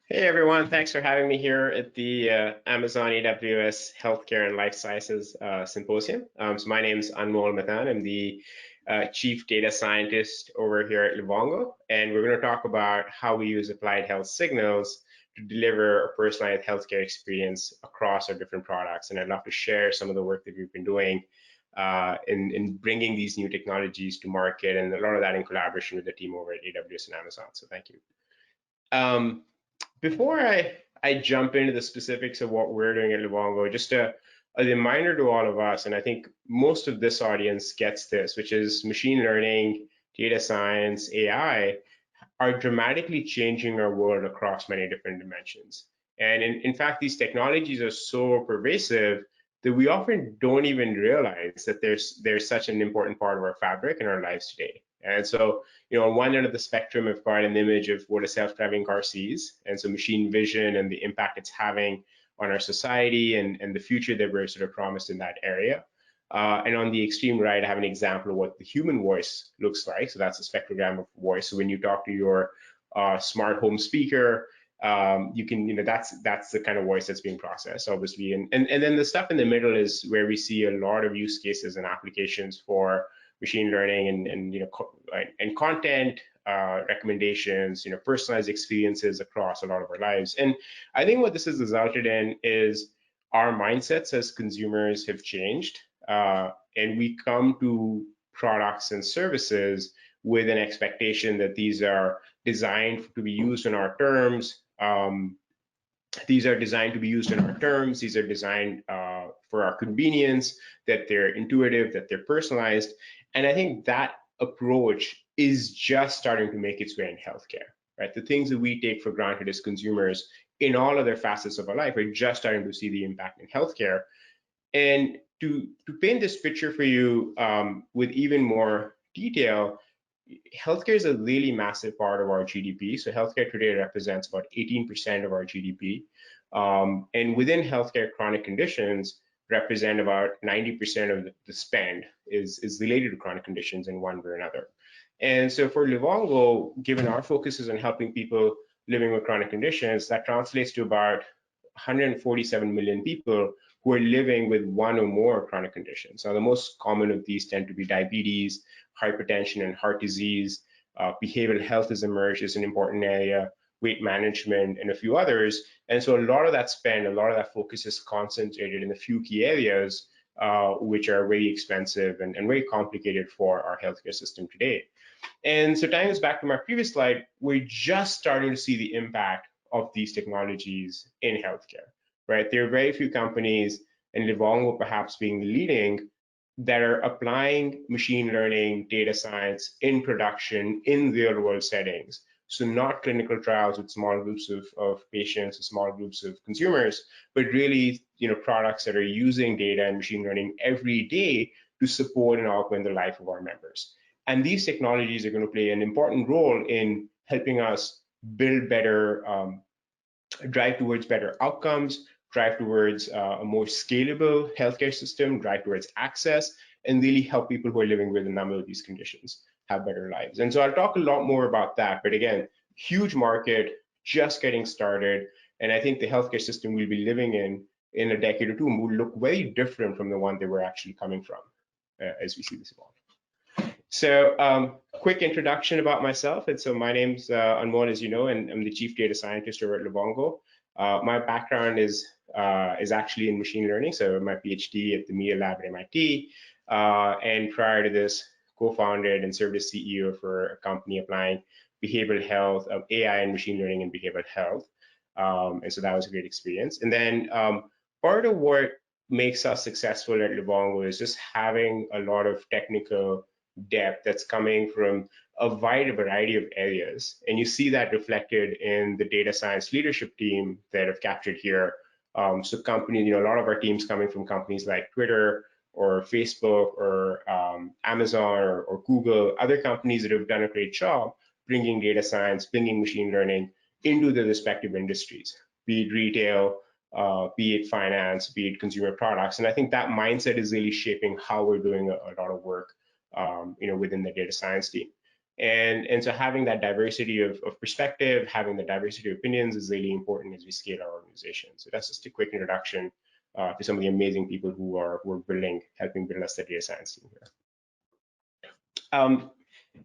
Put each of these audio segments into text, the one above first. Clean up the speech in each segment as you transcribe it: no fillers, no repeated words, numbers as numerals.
Hey everyone, thanks for having me here at the Amazon AWS Healthcare and Life Sciences Symposium. So my name is Anmol Mathan. I'm the Chief Data Scientist over here at Livongo, and we're going to talk about how we use applied health signals to deliver a personalized healthcare experience across our different products. And I'd love to share some of the work that we've been doing in bringing these new technologies to market, and a lot of that in collaboration with the team over at AWS and Amazon. So thank you. Um, Before I jump into the specifics of what we're doing at Livongo, just a reminder to all of us, and I think most of this audience gets this, which is machine learning, data science, AI are dramatically changing our world across many different dimensions. And in fact, these technologies are so pervasive that we often don't even realize that there's such an important part of our fabric in our lives today. And so, on one end of the spectrum, I've got an image of what a self-driving car sees, and so machine vision and the impact it's having on our society and the future that we're sort of promised in that area. And on the extreme right, I have an example of what the human voice looks like. So that's a spectrogram of voice. So when you talk to your smart home speaker, you can, that's the kind of voice that's being processed, obviously. And then the stuff in the middle is where we see a lot of use cases and applications for machine learning and content recommendations, personalized experiences across a lot of our lives. And I think what this has resulted in is our mindsets as consumers have changed, and we come to products and services with an expectation that these are designed to be used in our terms. These are designed to be used in our terms. These are designed for our convenience, that they're intuitive, that they're personalized. And I think that approach is just starting to make its way in healthcare, right? The things that we take for granted as consumers in all other facets of our life are just starting to see the impact in healthcare. And to paint this picture for you with even more detail, healthcare is a really massive part of our GDP. So healthcare today represents about 18% of our GDP. And within healthcare, chronic conditions represent about 90% of the spend is related to chronic conditions in one way or another. And so for Livongo, given our focus is on helping people living with chronic conditions, that translates to about 147 million people who are living with one or more chronic conditions. Now, the most common of these tend to be diabetes, hypertension, and heart disease. Behavioral health has emerged as an important area, weight management, and a few others. And so a lot of that spend, a lot of that focus is concentrated in a few key areas, which are very expensive and very complicated for our healthcare system today. And so tying this back to my previous slide, we're just starting to see the impact of these technologies in healthcare, right? There are very few companies, and Livongo perhaps being leading, that are applying machine learning, data science in production in real world settings. So not clinical trials with small groups of patients or small groups of consumers, but really, products that are using data and machine learning every day to support and augment the life of our members. And these technologies are going to play an important role in helping us build better, drive towards better outcomes, drive towards a more scalable healthcare system, drive towards access, and really help people who are living with a number of these conditions have better lives. And so I'll talk a lot more about that. But again, huge market, just getting started. And I think the healthcare system we'll be living in a decade or two will look very different from the one that we're actually coming from as we see this evolve. So quick introduction about myself. And so my name's Anmol, as you know, and I'm the Chief Data Scientist over at Livongo. My background is actually in machine learning. So my PhD at the Media Lab at MIT. And prior to this, co-founded and served as CEO for a company applying behavioral health, AI and machine learning in behavioral health. And so that was a great experience. And then part of what makes us successful at Livongo is just having a lot of technical depth that's coming from a wide variety of areas. And you see that reflected in the data science leadership team that I've captured here. So companies, a lot of our teams coming from companies like Twitter or Facebook or Amazon or Google, other companies that have done a great job bringing data science, bringing machine learning into the respective industries, be it retail, be it finance, be it consumer products. And I think that mindset is really shaping how we're doing a lot of work within the data science team. And so having that diversity of perspective, having the diversity of opinions is really important as we scale our organization. So that's just a quick introduction to some of the amazing people who are helping build us the data science team here.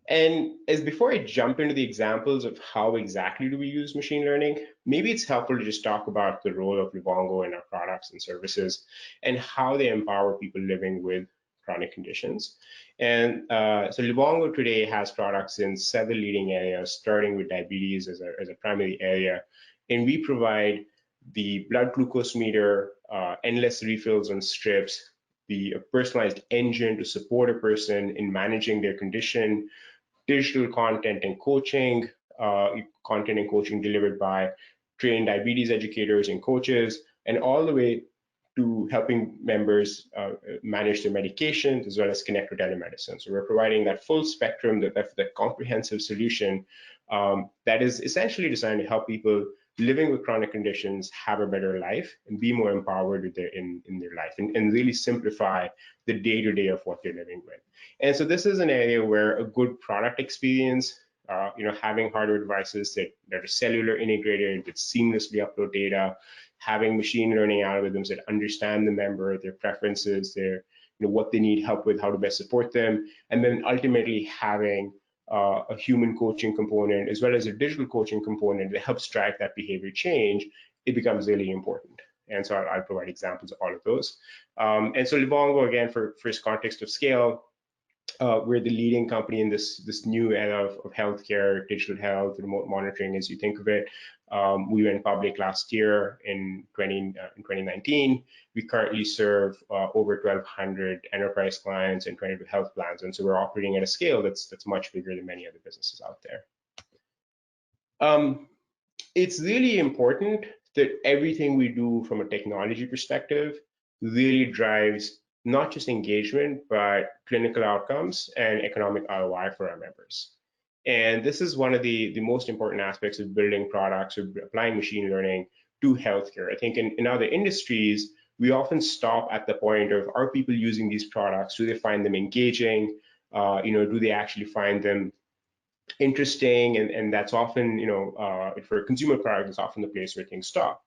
And as before I jump into the examples of how exactly do we use machine learning, maybe it's helpful to just talk about the role of Livongo in our products and services and how they empower people living with chronic conditions. And so Livongo today has products in several leading areas, starting with diabetes as a primary area. And we provide the blood glucose meter, endless refills on strips, the personalized engine to support a person in managing their condition, digital content and coaching delivered by trained diabetes educators and coaches, and all the way to helping members manage their medications as well as connect with telemedicine. So we're providing that full spectrum, that comprehensive solution that is essentially designed to help people living with chronic conditions have a better life and be more empowered in their life and really simplify the day-to-day of what they're living with. And so this is an area where a good product experience, having hardware devices that are cellular integrated, that seamlessly upload data, having machine learning algorithms that understand the member, their preferences, what they need help with, how to best support them, and then ultimately having a human coaching component as well as a digital coaching component that helps drive that behavior change, it becomes really important. And so I'll provide examples of all of those. And so Livongo, again, for its context of scale, we're the leading company in this new era of healthcare, digital health, remote monitoring, as you think of it. We went public last year in 2019. We currently serve over 1,200 enterprise clients and 22 health plans, and so we're operating at a scale that's much bigger than many other businesses out there. It's really important that everything we do from a technology perspective really drives not just engagement, but clinical outcomes and economic ROI for our members. And this is one of the most important aspects of building products or applying machine learning to healthcare. I think in other industries, we often stop at the point of, are people using these products? Do they find them engaging? Do they actually find them interesting? And that's often, for a consumer product, it's often the place where things stop.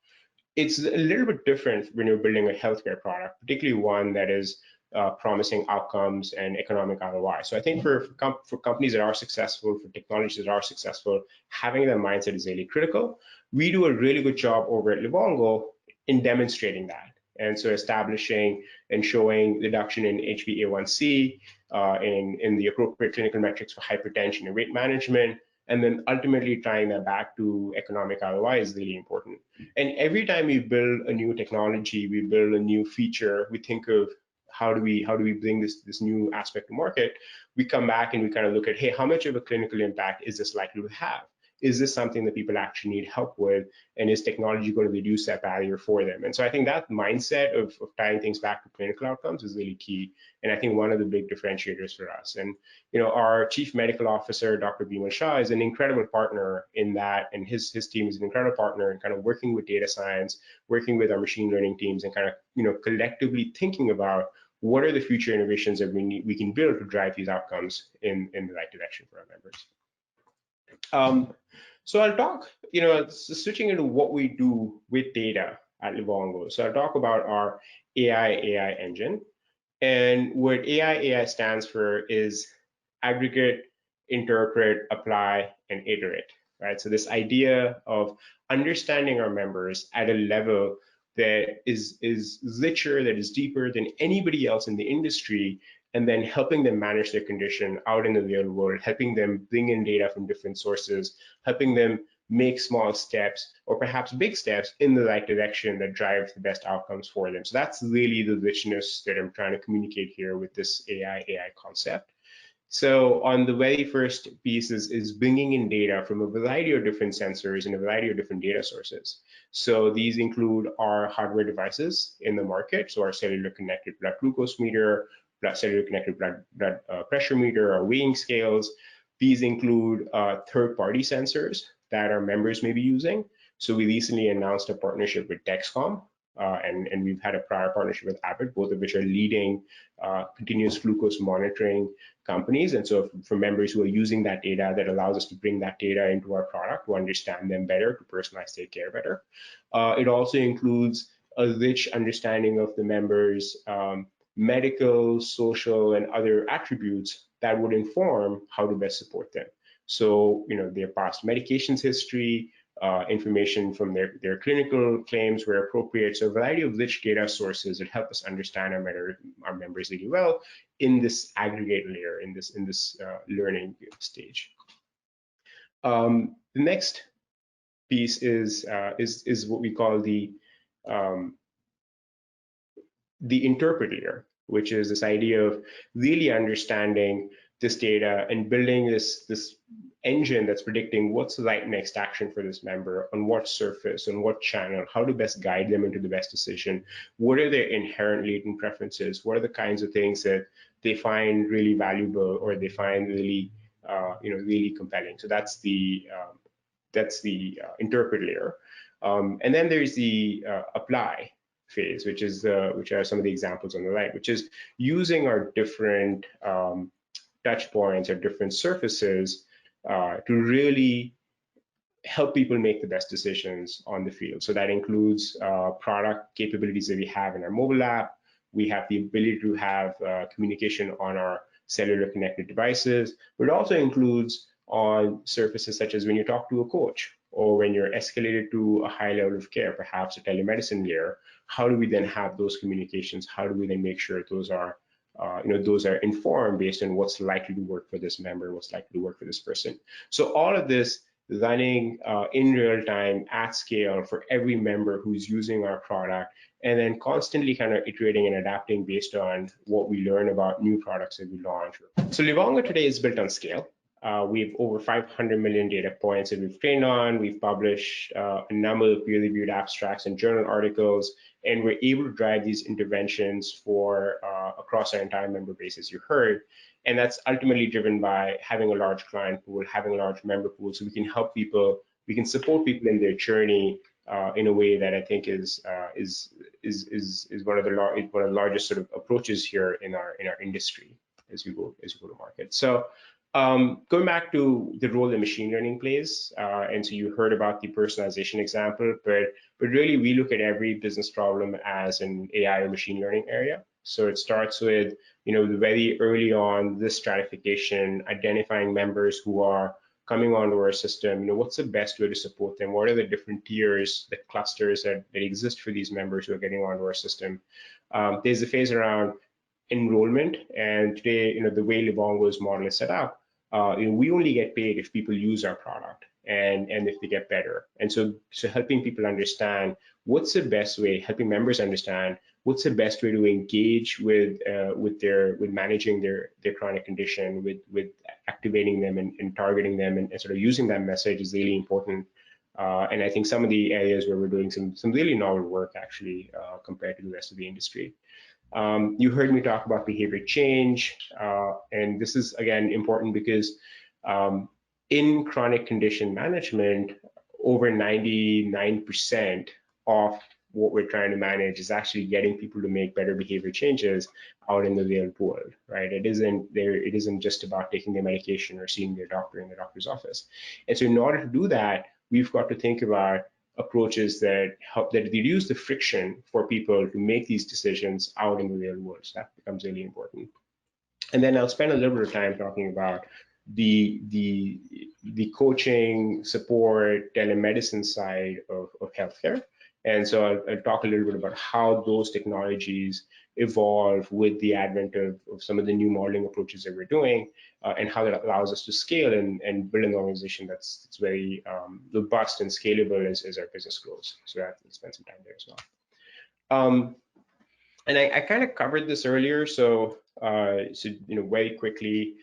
It's a little bit different when you're building a healthcare product, particularly one that is promising outcomes and economic ROI. So I think for companies that are successful, for technologies that are successful, having that mindset is really critical. We do a really good job over at Livongo in demonstrating that. And so establishing and showing reduction in HbA1c, in the appropriate clinical metrics for hypertension and weight management, and then ultimately tying that back to economic ROI is really important. And every time we build a new technology, we build a new feature, we think of how do we bring this new aspect to market, we come back and we kind of look at, hey, how much of a clinical impact is this likely to have? Is this something that people actually need help with? And is technology going to reduce that barrier for them? And so I think that mindset of tying things back to clinical outcomes is really key. And I think one of the big differentiators for us. And our chief medical officer, Dr. Bimal Shah, is an incredible partner in that, and his team is an incredible partner in kind of working with data science, working with our machine learning teams, and kind of collectively thinking about what are the future innovations that we can build to drive these outcomes in the right direction for our members. So I'll talk, switching into what we do with data at Livongo. So I'll talk about our AI engine. And what AI stands for is aggregate, interpret, apply, and iterate, right? So this idea of understanding our members at a level that is richer, that is deeper than anybody else in the industry, and then helping them manage their condition out in the real world, helping them bring in data from different sources, helping them make small steps or perhaps big steps in the right direction that drive the best outcomes for them. So that's really the richness that I'm trying to communicate here with this AI concept. So on the very first piece is bringing in data from a variety of different sensors and a variety of different data sources. So these include our hardware devices in the market, so our cellular connected blood glucose meter, cellular connected blood pressure meter, our weighing scales. These include third-party sensors that our members may be using. So we recently announced a partnership with Dexcom and we've had a prior partnership with Abbott, both of which are leading continuous glucose monitoring companies. And so for members who are using that data, that allows us to bring that data into our product to understand them better, to personalize their care better. It also includes a rich understanding of the members' medical, social, and other attributes that would inform how to best support them. So, their past medications history, information from their clinical claims where appropriate. So a variety of rich data sources that help us understand our members really well in this aggregate layer, in this learning stage. The next piece is what we call the interpret layer, which is this idea of really understanding this data and building this engine that's predicting what's the right next action for this member, on what surface, on what channel, how to best guide them into the best decision, what are their inherent latent preferences, what are the kinds of things that they find really valuable or they find really really compelling. So that's the interpret layer. And then there's the apply phase, which are some of the examples on the right, which is using our different touch points or different surfaces to really help people make the best decisions on the field. So that includes product capabilities that we have in our mobile app. We have the ability to have communication on our cellular connected devices, but it also includes on surfaces such as when you talk to a coach or when you're escalated to a high level of care, perhaps a telemedicine layer. How do we then have those communications? How do we then make sure those are informed based on what's likely to work for this member, what's likely to work for this person? So all of this running in real time at scale for every member who's using our product, and then constantly kind of iterating and adapting based on what we learn about new products that we launch. So Livongo today is built on scale. We have over 500 million data points that we've trained on. We've published a number of peer-reviewed abstracts and journal articles, and we're able to drive these interventions for across our entire member base, as you heard. And that's ultimately driven by having a large client pool, having a large member pool, so we can help people, we can support people in their journey in a way that I think is one of the largest sort of approaches here in our industry as we go to market. So going back to the role that machine learning plays, and so you heard about the personalization example, but really we look at every business problem as an AI or machine learning area. So it starts with very early on this stratification, identifying members who are coming onto our system. What's the best way to support them? What are the different tiers, the clusters that exist for these members who are getting onto our system? There's a phase around enrollment, and today, the way Livongo's model is set up, we only get paid if people use our product and if they get better. And so helping people understand what's the best way, helping members understand what's the best way to engage with managing their chronic condition, with activating them and targeting them and sort of using that message is really important. And I think some of the areas where we're doing some really novel work actually compared to the rest of the industry. You heard me talk about behavior change, and this is again important because in chronic condition management, over 99% of what we're trying to manage is actually getting people to make better behavior changes out in the real world, right? It isn't just about taking their medication or seeing their doctor in the doctor's office. And so in order to do that, we've got to think about approaches that reduce the friction for people to make these decisions out in the real world. So that becomes really important. And then I'll spend a little bit of time talking about the coaching, support, telemedicine side of healthcare. And so I'll talk a little bit about how those technologies evolve with the advent of some of the new modeling approaches that we're doing, and how that allows us to scale and build an organization that's very robust and scalable as our business grows. So I'll spend some time there as well. And I kind of covered this earlier, so very quickly,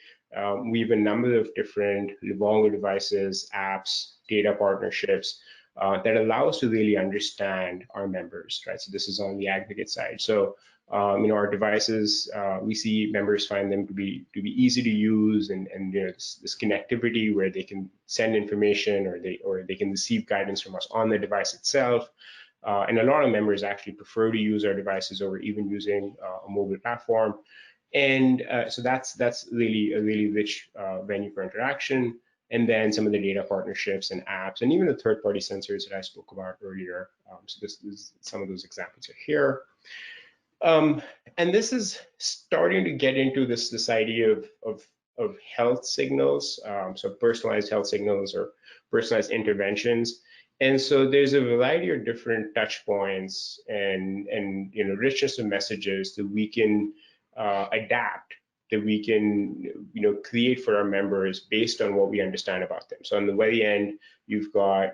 we have a number of different Livongo devices, apps, data partnerships that allow us to really understand our members, right? So this is on the aggregate side. So our devices, we see members find them to be easy to use, and this connectivity where they can send information or they can receive guidance from us on the device itself. And a lot of members actually prefer to use our devices over even using a mobile platform. And so that's really a really rich venue for interaction. And then some of the data partnerships and apps, and even the third-party sensors that I spoke about earlier. So this is some of those examples are here. Um, and this is starting to get into this idea of health signals, so personalized health signals or personalized interventions. And so there's a variety of different touch points and richness of messages that we can adapt, that we can create for our members based on what we understand about them. So on the very end, you've got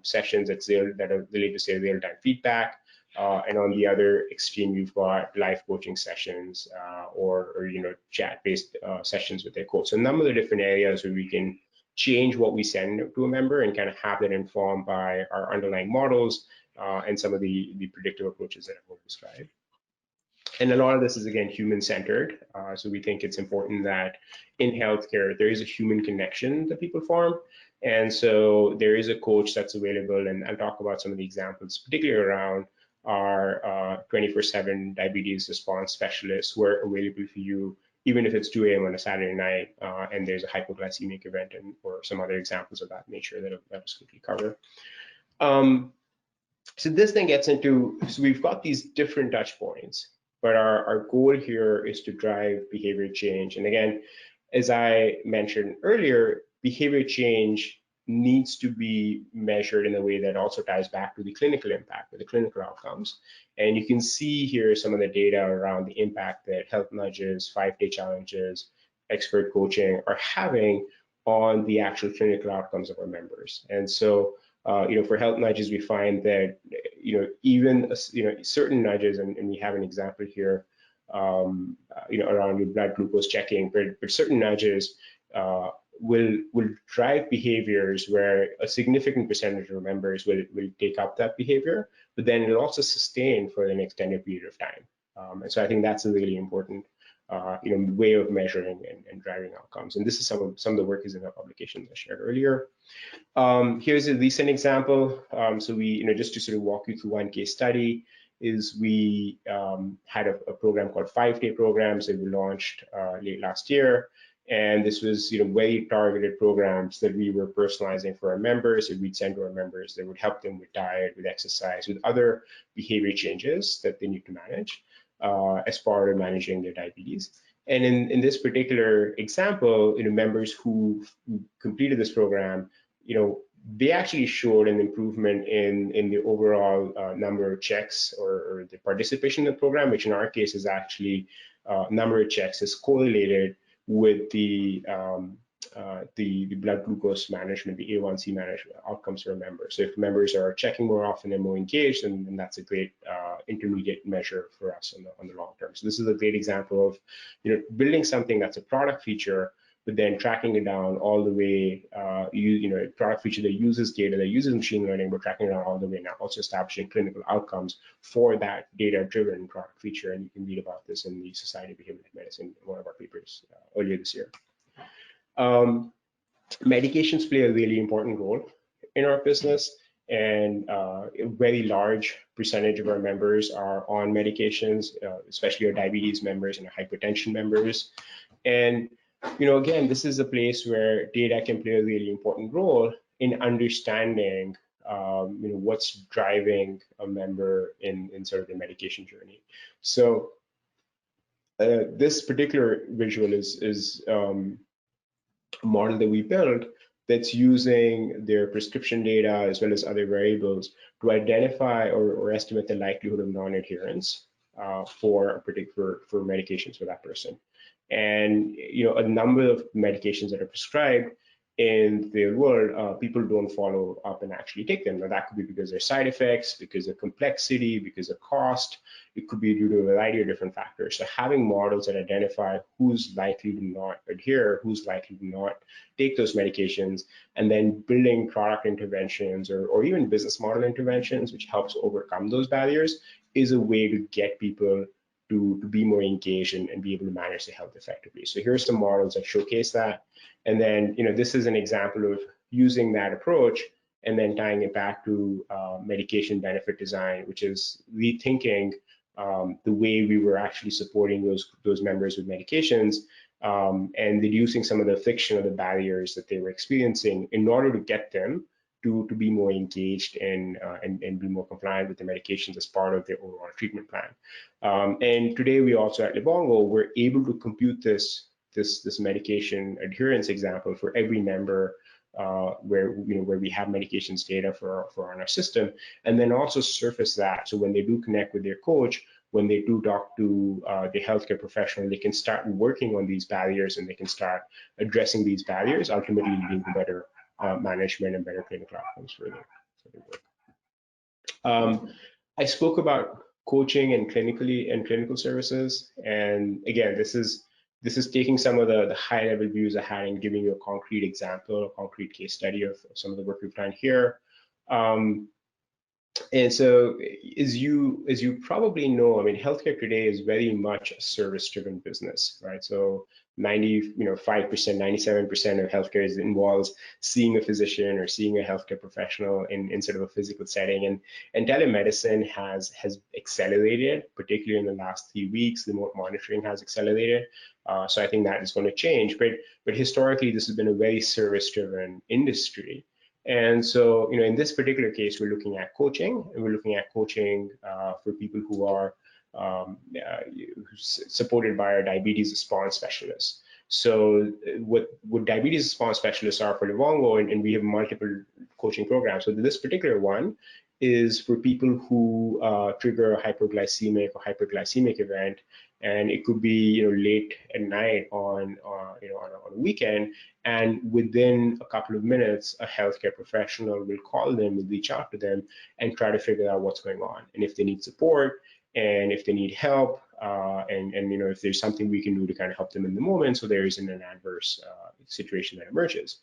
sessions that are related to say real-time feedback. And on the other extreme, you've got live coaching sessions or chat-based sessions with their coach. So a number of different areas where we can change what we send to a member and kind of have that informed by our underlying models and some of the predictive approaches that I've already described. And a lot of this is, again, human-centered. So we think it's important that in healthcare, there is a human connection that people form. And so there is a coach that's available, and I'll talk about some of the examples, particularly around our 24/7 diabetes response specialists who are available for you, even if it's 2 a.m. on a Saturday night and there's a hypoglycemic event or some other examples of that nature that I'll just quickly cover. So this then gets into, so we've got these different touch points, but our goal here is to drive behavior change. And again, as I mentioned earlier, behavior change needs to be measured in a way that also ties back to the clinical impact or the clinical outcomes. And you can see here some of the data around the impact that health nudges, 5-day challenges, expert coaching are having on the actual clinical outcomes of our members. And so for health nudges, we find that even certain nudges, and we have an example here, around your blood glucose checking, but certain nudges will drive behaviors where a significant percentage of members will take up that behavior, but then it'll also sustain for an extended period of time. And so I think that's a really important way of measuring and driving outcomes. And this is some of the work is in our publication I shared earlier. Here's a recent example. So we, just to sort of walk you through one case study, is we had a program called 5-day programs that we launched late last year. And this was, very targeted programs that we were personalizing for our members, that we'd send to our members that would help them with diet, with exercise, with other behavior changes that they need to manage as part of managing their diabetes. And in this particular example, members who completed this program, they actually showed an improvement in the overall number of checks or the participation in the program, which in our case is actually number of checks is correlated with the blood glucose management, the A1C management outcomes for members. So if members are checking more often and more engaged, then that's a great intermediate measure for us on the long term. So this is a great example of building something that's a product feature, but then tracking it down all the way, a product feature that uses data, that uses machine learning, but tracking it down all the way now, also establishing clinical outcomes for that data-driven product feature. And you can read about this in the Society of Behavioral Medicine, one of our papers earlier this year. Medications play a really important role in our business, and a very large percentage of our members are on medications, especially our diabetes members and our hypertension members. And again, this is a place where data can play a really important role in understanding what's driving a member in sort of the medication journey. So this particular visual is a model that we built that's using their prescription data as well as other variables to identify or estimate the likelihood of non-adherence for a particular medications for that person. And a number of medications that are prescribed in the real world, people don't follow up and actually take them. Now that could be because there's side effects, because of complexity, because of cost. It could be due to a variety of different factors. So having models that identify who's likely to not adhere, who's likely to not take those medications, and then building product interventions or even business model interventions, which helps overcome those barriers, is a way to get people to be more engaged and be able to manage their health effectively. So here's some models that showcase that. And then, this is an example of using that approach and then tying it back to medication benefit design, which is rethinking the way we were actually supporting those members with medications, and reducing some of the friction or the barriers that they were experiencing in order to get them to be more engaged and be more compliant with the medications as part of their overall treatment plan. And today we also at Livongo, we're able to compute this medication adherence example for every member where we have medications data for on our system, and then also surface that so when they do connect with their coach, when they do talk to the healthcare professional, they can start working on these barriers and they can start addressing these barriers, ultimately leading to better management and better clinical outcomes for their work. I spoke about coaching and clinical services, and again, this is taking some of the high level views I had and giving you a concrete example, a concrete case study of some of the work we've done here. And so, as you probably know, I mean, healthcare today is very much a service-driven business, right? So 5%, 97% of healthcare involves seeing a physician or seeing a healthcare professional in sort of a physical setting. And telemedicine has accelerated, particularly in the last 3 weeks. Remote monitoring has accelerated. So I think that is going to change. But historically, this has been a very service-driven industry. And so, in this particular case, we're looking at coaching, and we're looking at coaching for people who are supported by our diabetes response specialists. So what diabetes response specialists are for Livongo, and we have multiple coaching programs. So this particular one is for people who trigger a hypoglycemic or hyperglycemic event, and it could be late at night on a weekend, and within a couple of minutes a healthcare professional will call them, will reach out to them and try to figure out what's going on, and if they need support, and if they need help, and if there's something we can do to kind of help them in the moment so there isn't an adverse situation that emerges.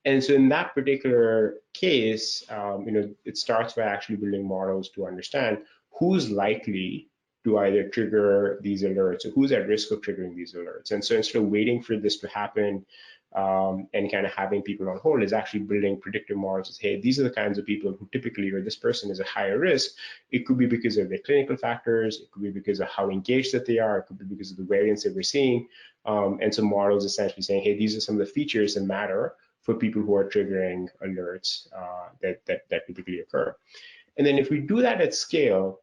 And so in that particular case, it starts by actually building models to understand who's likely to either trigger these alerts or who's at risk of triggering these alerts. And so instead of waiting for this to happen and kind of having people on hold, is actually building predictive models. Hey, these are the kinds of people who typically, or this person is a higher risk. It could be because of their clinical factors. It could be because of how engaged that they are. It could be because of the variants that we're seeing. And so models essentially saying, hey, these are some of the features that matter for people who are triggering alerts that typically occur. And then if we do that at scale,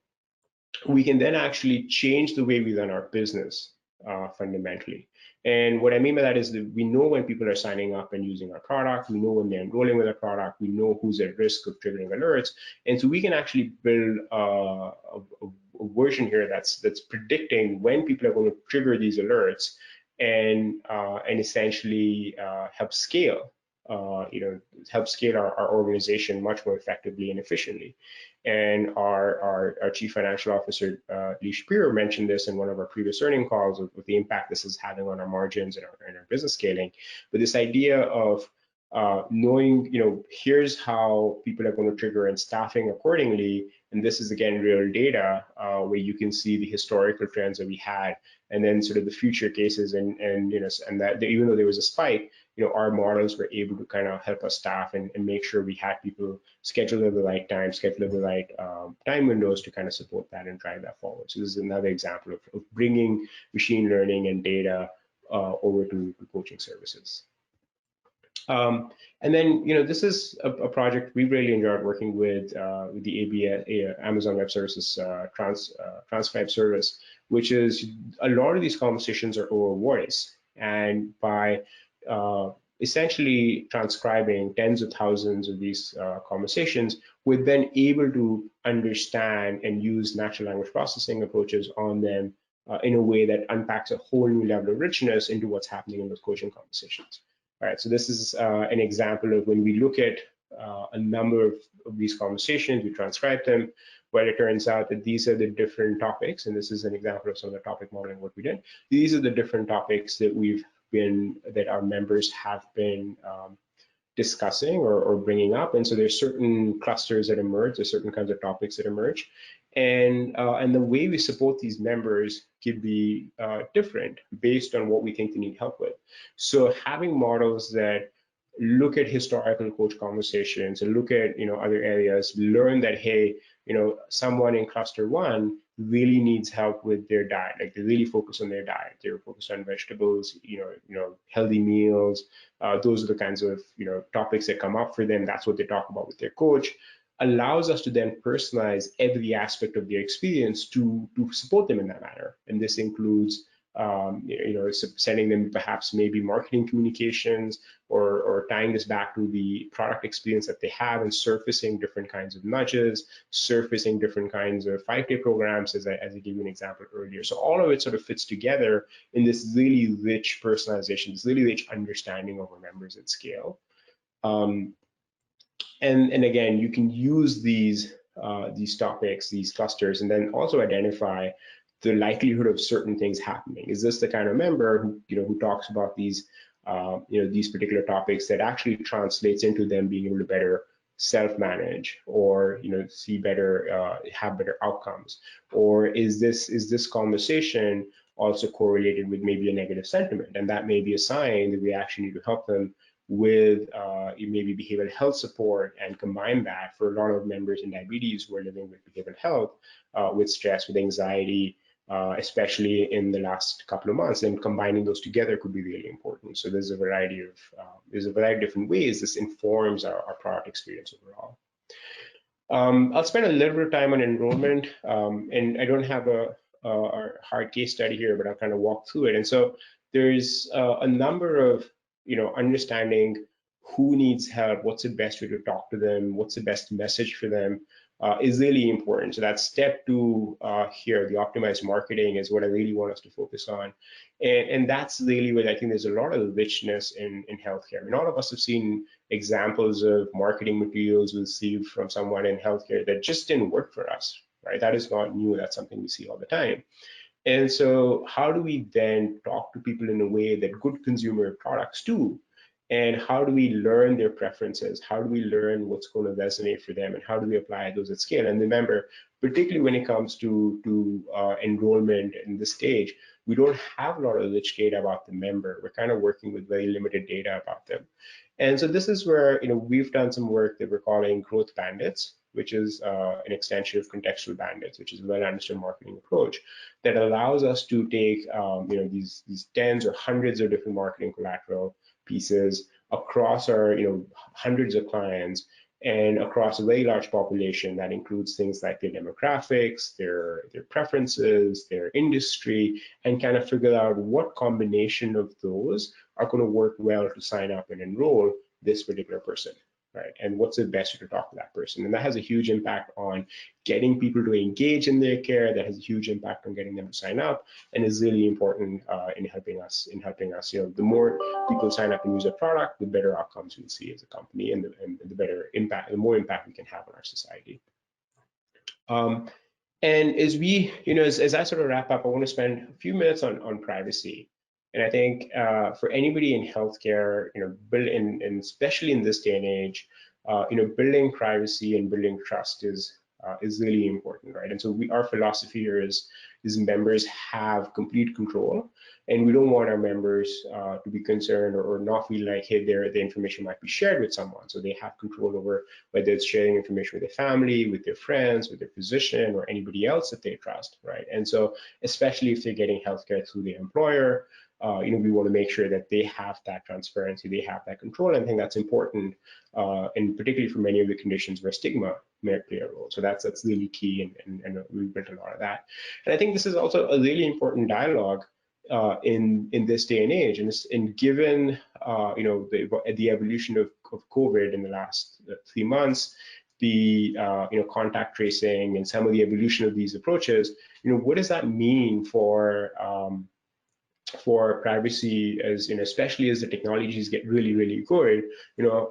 we can then actually change the way we run our business fundamentally. And what I mean by that is that we know when people are signing up and using our product, we know when they're enrolling with our product, we know who's at risk of triggering alerts. And so we can actually build a version here that's predicting when people are going to trigger these alerts and essentially help scale our organization much more effectively and efficiently. And our Chief Financial Officer, Lee Shapiro, mentioned this in one of our previous earnings calls of the impact this is having on our margins and our business scaling. But this idea of knowing, here's how people are going to trigger and staffing accordingly. And this is, again, real data where you can see the historical trends that we had, and then sort of the future cases, and that even though there was a spike, our models were able to kind of help us staff and make sure we had people scheduled at the right time, scheduled at the right time windows to kind of support that and drive that forward. So this is another example of bringing machine learning and data over to coaching services. And then, this is a project we really enjoyed working with the Amazon Web Services transcribe service, which is a lot of these conversations are over voice, and by essentially transcribing tens of thousands of these conversations, we're then able to understand and use natural language processing approaches on them in a way that unpacks a whole new level of richness into what's happening in those coaching conversations. All right, so this is an example of when we look at a number of these conversations, we transcribe them. Well, it turns out that these are the different topics, and this is an example of some of the topic modeling work we did. These are the different topics that our members have been discussing or bringing up, and so there's certain clusters that emerge, there's certain kinds of topics that emerge, and the way we support these members could be different based on what we think they need help with. So having models that look at historical coach conversations and look at other areas, learn that, hey, someone in cluster one really needs help with their diet. Like they really focus on their diet. They're focused on vegetables, healthy meals. Those are the kinds of topics that come up for them. That's what they talk about with their coach. Allows us to then personalize every aspect of their experience to support them in that manner. And this includes sending them perhaps maybe marketing communications, or tying this back to the product experience that they have, and surfacing different kinds of nudges, surfacing different kinds of 5-day programs, as I gave you an example earlier. So all of it sort of fits together in this really rich personalization, this really rich understanding of our members at scale. And again, you can use these topics, these clusters, and then also identify the likelihood of certain things happening. Is this the kind of member who talks about these these particular topics that actually translates into them being able to better self-manage, or see better, have better outcomes? Or is this conversation also correlated with maybe a negative sentiment, and that may be a sign that we actually need to help them with maybe behavioral health support, and combine that for a lot of members in diabetes who are living with behavioral health, with stress, with anxiety, especially in the last couple of months. And combining those together could be really important. So there's a variety of different ways this informs our product experience overall. I'll spend a little bit of time on enrollment, and I don't have a hard case study here, but I'll kind of walk through it. And so there's a number of understanding who needs help, what's the best way to talk to them, what's the best message for them, is really important. So that's step 2 here. The optimized marketing is what I really want us to focus on. And that's really where I think there's a lot of richness in healthcare. I mean, all of us have seen examples of marketing materials received from someone in healthcare that just didn't work for us, right? That is not new. That's something we see all the time. And so how do we then talk to people in a way that good consumer products do? And how do we learn their preferences? How do we learn what's going to resonate for them? And how do we apply those at scale? And remember, particularly when it comes to enrollment in this stage, we don't have a lot of rich data about the member. We're kind of working with very limited data about them. And so this is where we've done some work that we're calling growth bandits, which is an extension of contextual bandits, which is a well-understood marketing approach that allows us to take these tens or hundreds of different marketing collateral pieces across our hundreds of clients, and across a very large population that includes things like their demographics, their preferences, their industry, and kind of figure out what combination of those are going to work well to sign up and enroll this particular person, right? And what's the best way to talk to that person? And that has a huge impact on getting people to engage in their care. That has a huge impact on getting them to sign up, and is really important in helping us. The more people sign up and use a product, the better outcomes we'll see as a company, and the better impact, the more impact we can have on our society. And as we, as I sort of wrap up, I want to spend a few minutes on privacy. And I think for anybody in healthcare, and especially in this day and age, building privacy and building trust is really important, right? And so our philosophy here is members have complete control, and we don't want our members to be concerned or not feel like, hey, the information might be shared with someone. So they have control over whether it's sharing information with their family, with their friends, with their physician, or anybody else that they trust, right? And so especially if they're getting healthcare through their employer, we want to make sure that they have that transparency, they have that control. And I think that's important, and particularly for many of the conditions where stigma may play a role. So that's really key, and we've built a lot of that. And I think this is also a really important dialogue in this day and age, and given the evolution of COVID in the last 3 months, the contact tracing and some of the evolution of these approaches, what does that mean for privacy, as especially as the technologies get really, really good?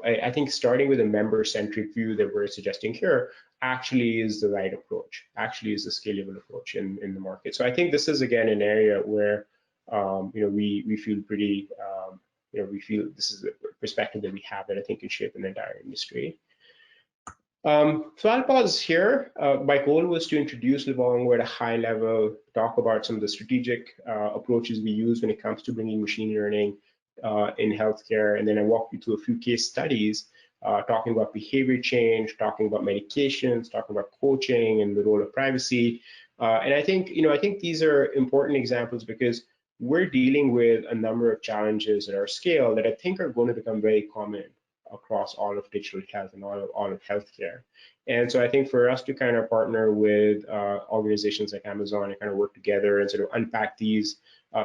I think starting with a member-centric view that we're suggesting here actually is the right approach, actually is the scalable approach in the market. So I think this is, again, an area where we feel pretty, we feel this is a perspective that we have that I think can shape an entire industry. So I'll pause here. My goal was to introduce Livongo at a high level, talk about some of the strategic approaches we use when it comes to bringing machine learning in healthcare, and then I walked you through a few case studies talking about behavior change, talking about medications, talking about coaching and the role of privacy. And I think, I think these are important examples because we're dealing with a number of challenges at our scale that I think are going to become very common across all of digital health and all of healthcare. And so I think for us to kind of partner with organizations like Amazon and kind of work together and sort of unpack these,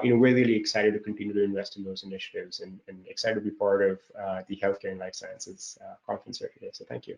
we're really excited to continue to invest in those initiatives and excited to be part of the Healthcare and Life Sciences conference here today. So thank you.